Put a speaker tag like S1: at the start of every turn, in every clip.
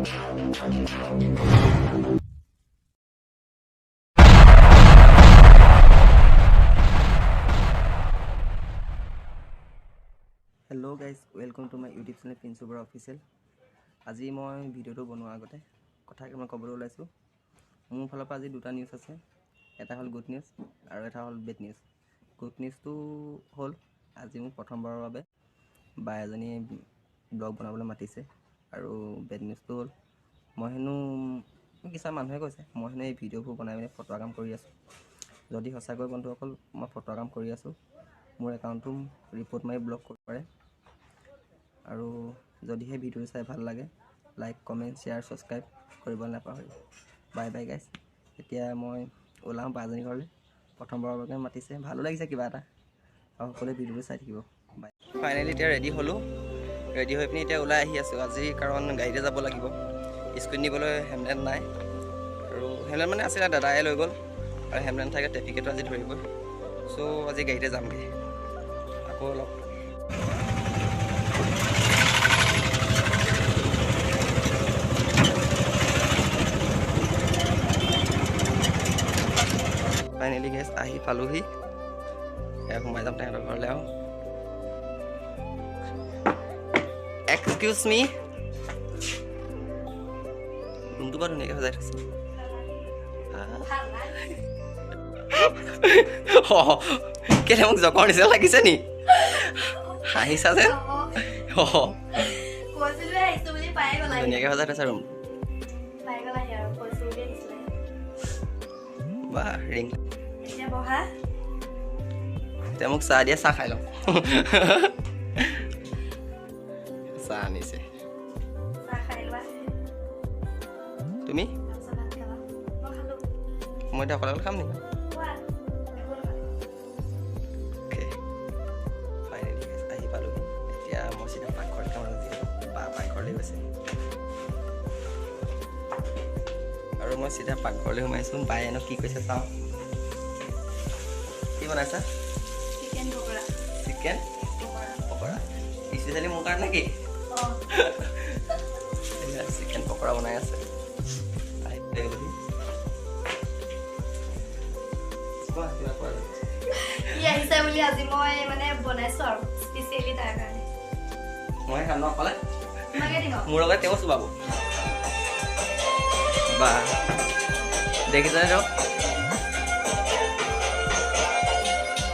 S1: Hello guys welcome to my YouTube channel Prince Bara official. आज मैं video बनोৱাৰ আগতে কথা মই ক'বলৈ ওলাইছোঁ। মোৰ ফালৰ পৰা আজি দুটা নিউজ আছে, এটা হ'ল গুড নিউজ আৰু এটা হ'ল বেড নিউজ। গুড নিউজটো হ'ল আজি মোক প্ৰথমবাৰৰ বাবে বা এজনীয়ে ব্লগ বনাবলৈ মাতিছে, আৰু বেড নিউজটো হ'ল মই হেনো কিছুমান মানুহে কৈছে মই হেনো এই ভিডিঅ'বোৰ বনাই পিনে ফটোৱা কাম কৰি আছোঁ। যদি সঁচাকৈ বন্ধুসকল মই ফটোৱা কাম কৰি আছোঁ, মোৰ একাউণ্টটো ৰিপৰ্ট মাৰি ব্লক কৰিব পাৰে। আৰু যদিহে ভিডিঅ' চাই ভাল লাগে লাইক কমেণ্ট শ্বেয়াৰ ছাবস্ক্ৰাইব কৰিবলৈ নাপাহৰিব। Bye bye guys. এতিয়া মই ওলাওঁ বাজনী ঘৰলৈ, প্ৰথমবাৰৰ বাবে মাতিছে, ভালো লাগিছে কিবা এটা, আৰু সকলোৱে ভিডিঅ'টো চাই থাকিব। বাই। ফাইনেলি এতিয়া ৰেডি হ'লোঁ, ৰেডি হৈ পিনি এতিয়া ওলাই আহি আছোঁ আজি, কাৰণ গাড়ীতে যাব লাগিব। স্কুটি নিবলৈ হেমলেট নাই, আৰু হেমলেট মানে আছিলে দাদাই লৈ গ'ল, আৰু হেমলেট থাকে ট্ৰেফিকেটো আজি ধৰিব। চ' আজি গাড়ীতে যামগৈ আকৌ অলপ। ফাইনেলি গেছ আহি পালোহি, সোমাই যাম তেহেঁতৰ ঘৰলৈ। আৰু এক্সকিউজ মি, ৰুমটো বাৰু ধুনীয়াকৈ সজাই থৈছে। কেলে মোক জকৰ নিচিনা লাগিছে নি? হাঁহিছা যে? ধুনীয়াকৈ সজাই থৈছে ৰুম। বাহ ৰিং। এতিয়া মোক চাহ দিয়ে, চাহ খাই লওঁ। চাহ আনিছে, তুমি? মই এতিয়া অকলে খাম নেকি? ফাইনেলি আহি পালোহি। এতিয়া মই চিধা পাকঘৰত খাম, বা পাকঘৰলৈ গৈছে, আৰু মই চিধা পাকঘৰলৈ সোমাইছোঁ। বায়ে এনে কি কৈছে চাওঁ। কি বনাইছা? চিকেন পকৰা স্পেচিয়েলি মোৰ কাৰণে কি? চিকেন পকৰা বনাই আছে। মই খাম ন অকলে, মোৰ লগত তেওঁ চুবাব। বা দেখিছানে তো,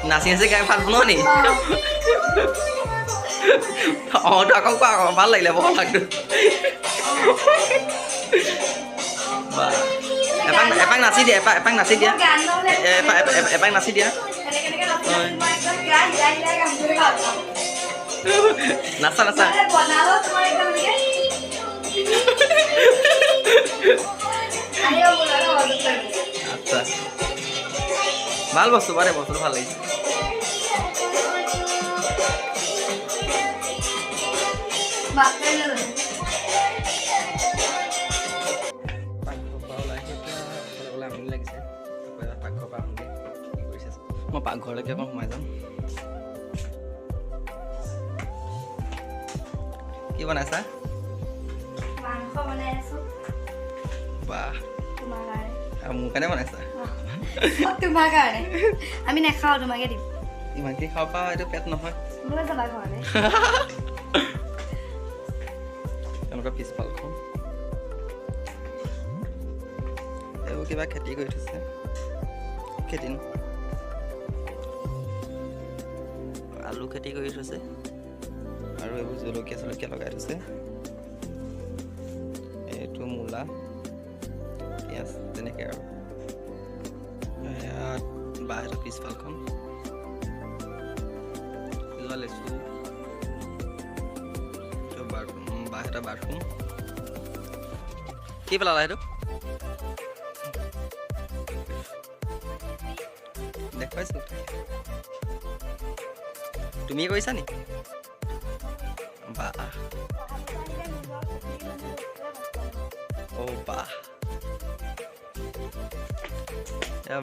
S1: নাচি নাচি গাই ভাল বনোৱা নি? অঁ তো আকৌ কোৱা, আকৌ ভাল লাগিলে বহুত লাগটো। বা এপাক নাচি দিয়া, এপাক নাচি দিয়া, এপাক নাচি দিয়া। নাচা নাচা। আচ্ছা ভাল বস্তু পাৰে, বস্তুটো ভাল লাগিছে। মই পাকঘৰলৈকে অকণ সোমাই যাম। কি বনাইছা? বাহ, মোৰ কাৰণে বনাইছা?
S2: তোমাৰ কাৰণে। আমি নাখাওঁ, তোমাকে দিম।
S1: ইমানখিনি খাব পা, এইটো পেট নহয়। তেওঁলোকৰ পিছফালখন এইবোৰ কিবা খেতি কৰি থৈছে, খেতি আলু খেতি কৰি থৈছে, আৰু এইবোৰ জলকীয়া চলকীয়া লগাই থৈছে। এইটো মূলা, পিঁয়াজ, তেনেকৈ আৰু বাহঁতৰ পিছফালখন লেচু, বাহঁতৰ বাথৰুম। কি পেলালা সেইটো? দেখুৱাইছোঁ, তুমি কৰিছা নি? বাহ, অ' বাহ,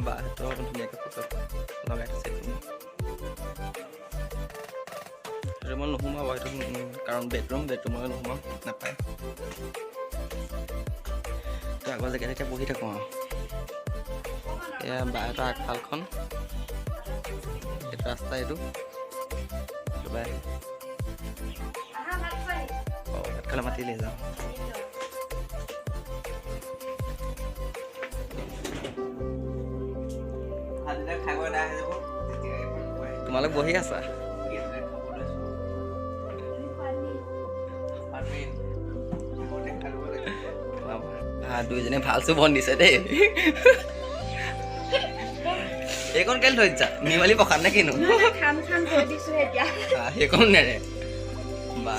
S1: বাহঁতৰ ধুনীয়াকৈ ফটো লগাই থৈছে। ৰুমত নোসোমাব, সেইটো কাৰণ বেডৰুমলৈ নোসোমাম, নাপায়। আগৰ জেগাত এতিয়া বহি থাকোঁ আৰু এয়া বাহঁতৰ আগফালখন এইটো ৰাস্তা এইটো ভাত খালে মাতি লৈ যাওঁ তোমালোক বহি আছা দুইজনে ভাল চুবন দিছে দেই এইকণ কেলে থৈ দিছা নিমালি পখাত নে কিনো সেইকণ নেৰে বা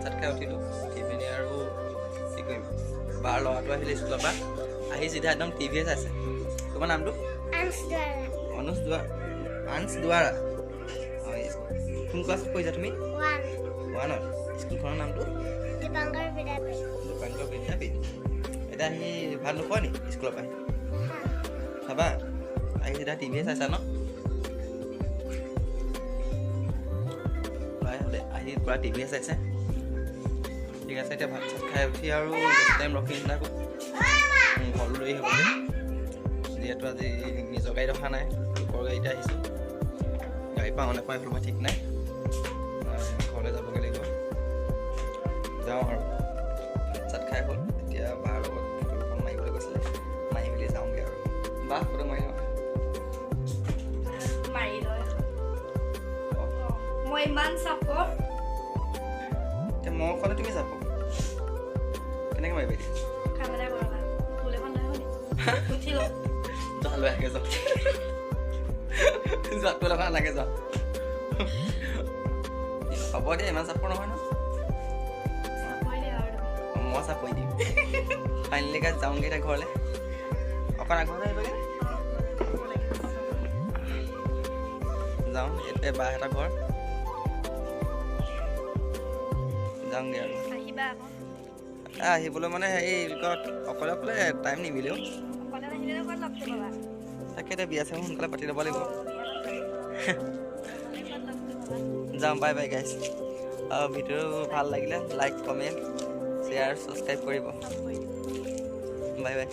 S1: চাত খাই উঠিলোঁ উঠি পিনি আৰু কি কৰিম বাৰ ল'ৰাটো আহিলে স্কুলৰ পৰা আহি চিধা একদম টিভিয়ে চাইছে তোমাৰ নামটো অনুজ দুৱাৰা কোন ক্লাছত পঢ়িছা তুমি ওৱানত স্কুলখনৰ নামটো দীপাংকৰ বিদ্যাপীঠ এতিয়া আহি ভাল নোপোৱা নি স্কুলৰ পৰা আহি চাবা আহি চিধা টিভিয়ে চাইছা ন আহি পূৰা টিভিয়ে চাইছে ঠিক আছে এতিয়া ভাত চাত খাই উঠি আৰু বেছি টাইম ৰখি নাথাকোঁ ঘৰলৈ হ'বগৈ যিহেতু আজি নিজৰ গাড়ীত অহা নাই লোকৰ গাড়ীতে আহিছোঁ গাড়ী পাওঁ নাপাওঁ এইফালৰ পৰা ঠিক নাই ঘৰলৈ যাবগৈ লাগিব যাওঁ আৰু ভাত চাত খাই হ'ল এতিয়া বাৰ লগত ফটোখন মাৰিবলৈ গৈছিলে মাৰি মেলি যাওঁগৈ আৰু বাহ ফটো মাৰি লওঁ
S2: মই ইমান চাপৰ
S1: এতিয়া মই ক'লে তুমি যাব কেনেকৈ মাৰিবা এতিয়া
S2: কাম এটা কৰা ফুল এখন লৈ আহোঁ উঠি লওঁ
S1: যোৱা লৈ আহে যোৱা যোৱাটো লগা নালাগে যোৱা হ'ব দে ইমান চাপৰ নহয় ন মই চাপৰি দিম ফাইনেলি গাছ যাওঁগৈ এতিয়া ঘৰলৈ অকণ আগলৈ আহিবগৈ যাওঁ এতিয়া বাহঁতৰ ঘৰ যাওঁগৈ আৰু আহিবলৈ মানে হেৰি অকলে অকলে টাইম নিমিলেও তাকে এতিয়া বিয়া চিয়া সোনকালে পাতি ল'ব লাগিব যাওঁ বাই বাই গাইছ ভিডিঅ' ভাল লাগিলে লাইক কমেণ্ট শ্বেয়াৰ ছাবস্ক্ৰাইব কৰিব বাই বাই